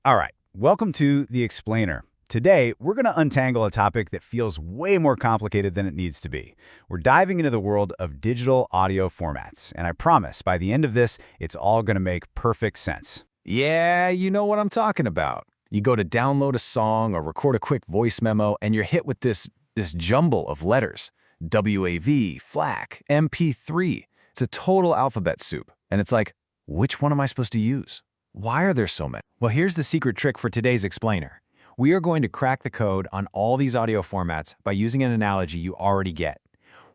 All right, welcome to The Explainer. Today, we're going to untangle a topic that feels way more complicated than it needs to be. We're diving into the world of digital audio formats, and I promise by the end of this, it's all going to make perfect sense. Yeah, you know what I'm talking about. You go to download a song or record a quick voice memo, and you're hit with this jumble of letters. WAV, FLAC, MP3. It's a total alphabet soup. And it's like, which one am I supposed to use? Why are there so many? Well, here's the secret trick for today's explainer. We are going to crack the code on all these audio formats by using an analogy you already get.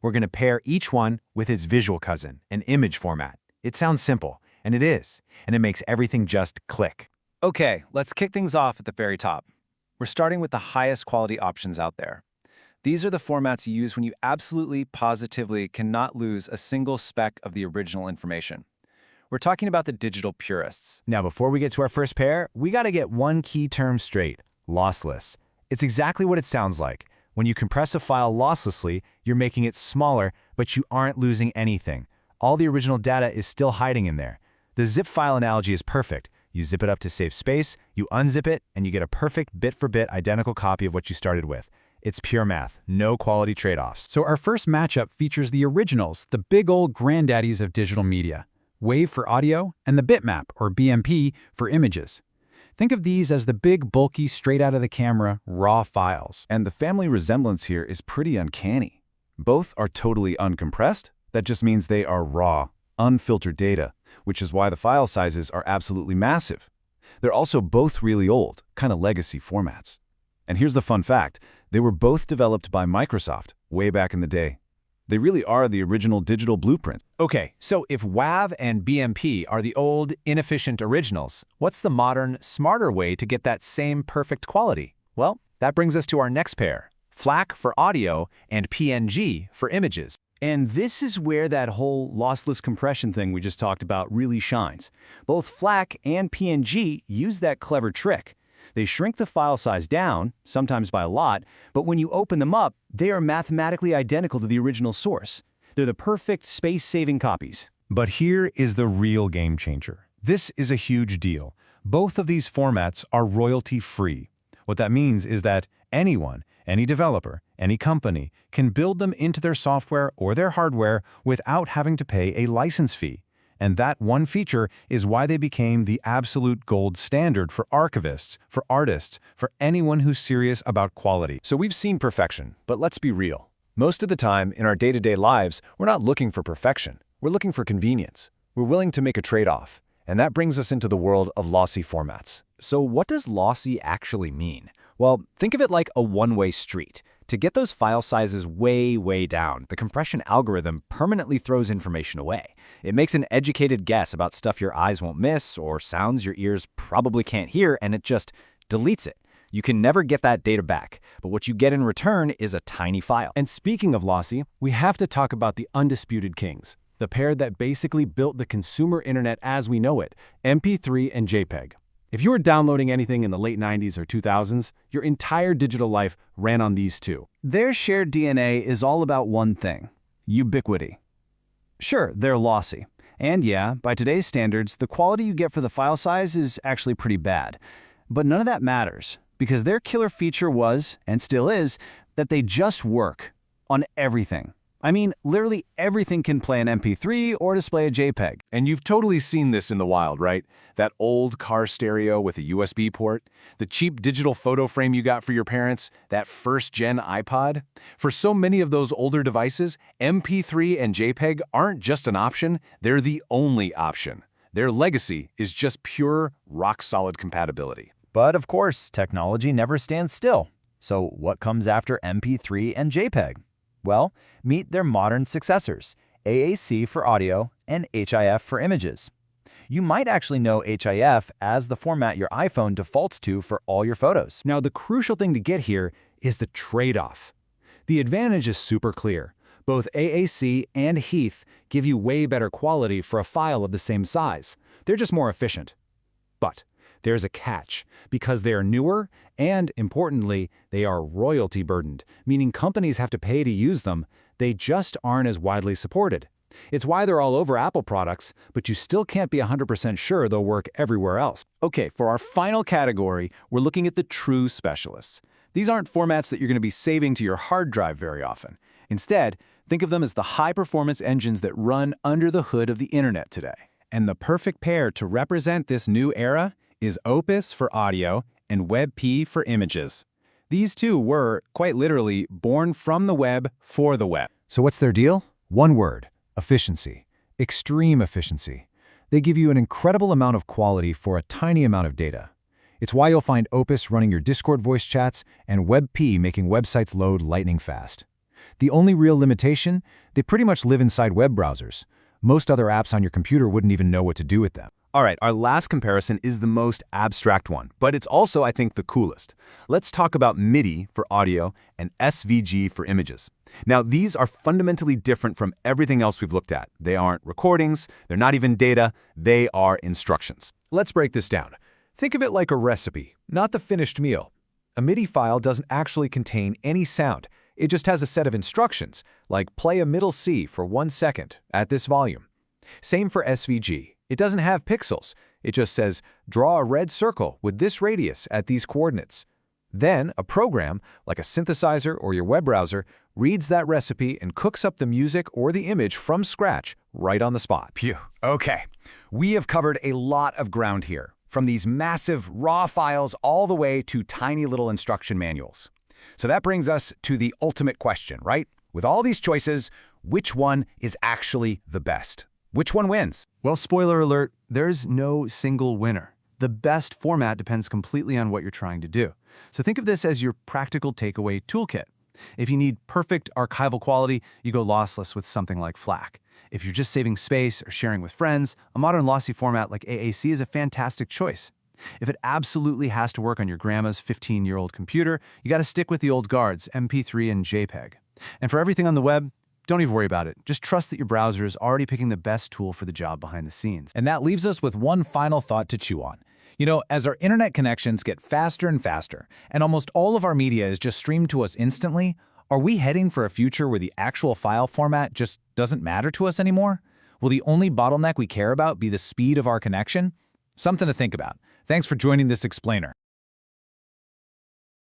We're going to pair each one with its visual cousin, an image format. It sounds simple, and it is, and it makes everything just click. Okay, let's kick things off at the very top. We're starting with the highest quality options out there. These are the formats you use when you absolutely, positively cannot lose a single speck of the original information. We're talking about the digital purists. Now, before we get to our first pair, we got to get one key term straight: lossless. It's exactly what it sounds like. When you compress a file losslessly, you're making it smaller, but you aren't losing anything. All the original data is still hiding in there. The zip file analogy is perfect. You zip it up to save space, you unzip it, and you get a perfect bit-for-bit identical copy of what you started with. It's pure math, no quality trade-offs. So our first matchup features the originals, the big old granddaddies of digital media: WAV for audio and the Bitmap, or BMP, for images. Think of these as the big, bulky, straight-out-of-the-camera, raw files. And the family resemblance here is pretty uncanny. Both are totally uncompressed. That just means they are raw, unfiltered data, which is why the file sizes are absolutely massive. They're also both really old, kind of legacy formats. And here's the fun fact: they were both developed by Microsoft way back in the day. They really are the original digital blueprint. Okay, so if WAV and BMP are the old, inefficient originals, what's the modern, smarter way to get that same perfect quality? Well, that brings us to our next pair: FLAC for audio and PNG for images. And this is where that whole lossless compression thing we just talked about really shines. Both FLAC and PNG use that clever trick. They shrink the file size down, sometimes by a lot, but when you open them up, they are mathematically identical to the original source. They're the perfect space-saving copies. But here is the real game changer. This is a huge deal. Both of these formats are royalty-free. What that means is that anyone, any developer, any company can build them into their software or their hardware without having to pay a license fee. And that one feature is why they became the absolute gold standard for archivists, for artists, for anyone who's serious about quality. So we've seen perfection, but let's be real. Most of the time, in our day-to-day lives, we're not looking for perfection. We're looking for convenience. We're willing to make a trade-off. And that brings us into the world of lossy formats. So what does lossy actually mean? Well, think of it like a one-way street. To get those file sizes way down, the compression algorithm permanently throws information away. It makes an educated guess about stuff your eyes won't miss or sounds your ears probably can't hear, and it just deletes it. You can never get that data back, but what you get in return is a tiny file. And speaking of lossy, we have to talk about the undisputed kings, the pair that basically built the consumer internet as we know it: MP3 and JPEG. If you were downloading anything in the late 90s or 2000s, your entire digital life ran on these two. Their shared DNA is all about one thing: ubiquity. Sure, they're lossy. And yeah, by today's standards, the quality you get for the file size is actually pretty bad. But none of that matters, because their killer feature was, and still is, that they just work on everything. I mean, literally everything can play an MP3 or display a JPEG. And you've totally seen this in the wild, right? That old car stereo with a USB port, the cheap digital photo frame you got for your parents, that first-gen iPod. For so many of those older devices, MP3 and JPEG aren't just an option, they're the only option. Their legacy is just pure, rock-solid compatibility. But of course, technology never stands still. So what comes after MP3 and JPEG? Well, meet their modern successors: AAC for audio and HEIF for images. You might actually know HEIF as the format your iPhone defaults to for all your photos. Now, the crucial thing to get here is the trade-off. The advantage is super clear. Both AAC and HEIF give you way better quality for a file of the same size. They're just more efficient. But there's a catch, because they are newer and, importantly, they are royalty burdened, meaning companies have to pay to use them. They just aren't as widely supported. It's why they're all over Apple products, but you still can't be 100% sure they'll work everywhere else. Okay, for our final category, we're looking at the true specialists. These aren't formats that you're going to be saving to your hard drive very often. Instead, think of them as the high-performance engines that run under the hood of the internet today. And the perfect pair to represent this new era is Opus for audio and WebP for images. These two were, quite literally, born from the web for the web. So what's their deal? One word: efficiency. Extreme efficiency. They give you an incredible amount of quality for a tiny amount of data. It's why you'll find Opus running your Discord voice chats and WebP making websites load lightning fast. The only real limitation? They pretty much live inside web browsers. Most other apps on your computer wouldn't even know what to do with them. All right, our last comparison is the most abstract one, but it's also, I think, the coolest. Let's talk about MIDI for audio and SVG for images. Now, these are fundamentally different from everything else we've looked at. They aren't recordings, they're not even data, they are instructions. Let's break this down. Think of it like a recipe, not the finished meal. A MIDI file doesn't actually contain any sound. It just has a set of instructions, like play a middle C for 1 second at this volume. Same for SVG. It doesn't have pixels. It just says, draw a red circle with this radius at these coordinates. Then, a program, like a synthesizer or your web browser, reads that recipe and cooks up the music or the image from scratch right on the spot. Phew. Okay. We have covered a lot of ground here, from these massive raw files all the way to tiny little instruction manuals. So that brings us to the ultimate question, right? With all these choices, which one is actually the best? Which one wins? Well, spoiler alert, there's no single winner. The best format depends completely on what you're trying to do. So think of this as your practical takeaway toolkit. If you need perfect archival quality, you go lossless with something like FLAC. If you're just saving space or sharing with friends, a modern lossy format like AAC is a fantastic choice. If it absolutely has to work on your grandma's 15-year-old computer, you got to stick with the old guards, MP3 and JPEG. And for everything on the web, don't even worry about it. Just trust that your browser is already picking the best tool for the job behind the scenes. And that leaves us with one final thought to chew on. You know, as our internet connections get faster and faster, and almost all of our media is just streamed to us instantly, are we heading for a future where the actual file format just doesn't matter to us anymore? Will the only bottleneck we care about be the speed of our connection? Something to think about. Thanks for joining this explainer.